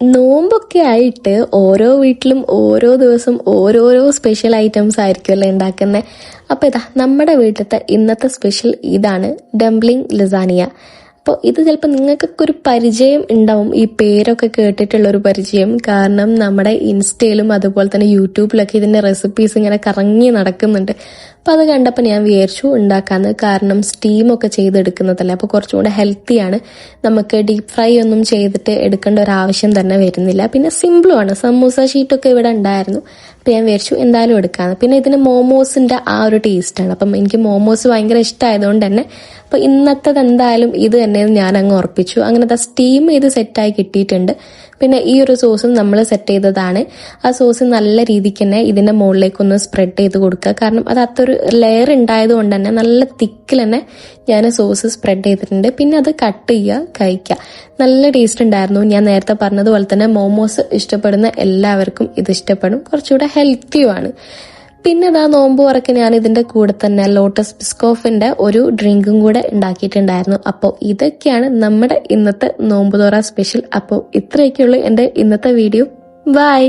നോമ്പൊക്കെ ആയിട്ട് ഓരോ വീട്ടിലും ഓരോ ദിവസം ഓരോരോ സ്പെഷ്യൽ ഐറ്റംസ് ആയിരിക്കുമല്ലോ ഉണ്ടാക്കുന്നത്. അപ്പോൾ ഇതാ നമ്മുടെ വീട്ടിലത്തെ ഇന്നത്തെ സ്പെഷ്യൽ ഇതാണ്, ഡംപ്ലിംഗ് ലസാനിയ. അപ്പോൾ ഇത് ചിലപ്പോൾ നിങ്ങൾക്കൊക്കെ ഒരു പരിചയം ഉണ്ടാവും, ഈ പേരൊക്കെ കേട്ടിട്ടുള്ളൊരു പരിചയം. കാരണം നമ്മുടെ ഇൻസ്റ്റയിലും അതുപോലെ തന്നെ യൂട്യൂബിലൊക്കെ ഇതിൻ്റെ റെസിപ്പീസ് ഇങ്ങനെ കറങ്ങി നടക്കുന്നുണ്ട്. അപ്പോൾ അത് കണ്ടപ്പോൾ ഞാൻ വിചാരിച്ചു ഉണ്ടാക്കാമെന്ന്. കാരണം സ്റ്റീമൊക്കെ ചെയ്തെടുക്കുന്നതല്ലേ, അപ്പോൾ കുറച്ചും കൂടെ ഹെൽത്തിയാണ്. നമുക്ക് ഡീപ്പ് ഫ്രൈ ഒന്നും ചെയ്തിട്ട് എടുക്കേണ്ട ഒരു ആവശ്യം തന്നെ വരുന്നില്ല. പിന്നെ സിമ്പിളുമാണ്. സമൂസ ഷീറ്റൊക്കെ ഇവിടെ ഉണ്ടായിരുന്നു, അപ്പോൾ ഞാൻ വിചാരിച്ചു എന്തായാലും എടുക്കാമെന്ന്. പിന്നെ ഇതിന് മോമോസിൻ്റെ ആ ഒരു ടേസ്റ്റാണ്. അപ്പം എനിക്ക് മോമോസ് ഭയങ്കര ഇഷ്ടമായതുകൊണ്ട് തന്നെ അപ്പോൾ ഇന്നത്തത് എന്തായാലും ഇത് തന്നെ ഞാൻ അങ്ങ് ഉറപ്പിച്ചു. അങ്ങനത്തെ സ്റ്റീം ചെയ്ത് സെറ്റായി കിട്ടിയിട്ടുണ്ട്. പിന്നെ ഈ ഒരു സോസും നമ്മൾ സെറ്റ് ചെയ്തതാണ്. ആ സോസ് നല്ല രീതിക്ക് തന്നെ ഇതിൻ്റെ മുകളിലേക്കൊന്ന് സ്പ്രെഡ് ചെയ്ത് കൊടുക്കുക. കാരണം അത് അത്തൊരു ലെയർ ഉണ്ടായത് കൊണ്ട് തന്നെ നല്ല തിക്കിൽ തന്നെ ഞാൻ സോസ് സ്പ്രെഡ് ചെയ്തിട്ടുണ്ട്. പിന്നെ അത് കട്ട് ചെയ്യുക, കഴിക്കുക. നല്ല ടേസ്റ്റ് ഉണ്ടായിരുന്നു. ഞാൻ നേരത്തെ പറഞ്ഞതുപോലെ തന്നെ മോമോസ് ഇഷ്ടപ്പെടുന്ന എല്ലാവർക്കും ഇത് ഇഷ്ടപ്പെടും. കുറച്ചുകൂടെ ഹെൽത്തിയുമാണ്. പിന്നെ ഇതാ നോമ്പ് തുറക്ക് ഞാൻ ഇതിൻ്റെ കൂടെ തന്നെ ലോട്ടസ് ബിസ്കോഫിൻ്റെ ഒരു ഡ്രിങ്കും കൂടെ ഉണ്ടാക്കിയിട്ടുണ്ടായിരുന്നു. അപ്പോൾ ഇതൊക്കെയാണ് നമ്മുടെ ഇന്നത്തെ നോമ്പ് തുറ സ്പെഷ്യൽ. അപ്പോൾ ഇത്രയൊക്കെയുള്ളൂ എൻ്റെ ഇന്നത്തെ വീഡിയോ. ബൈ.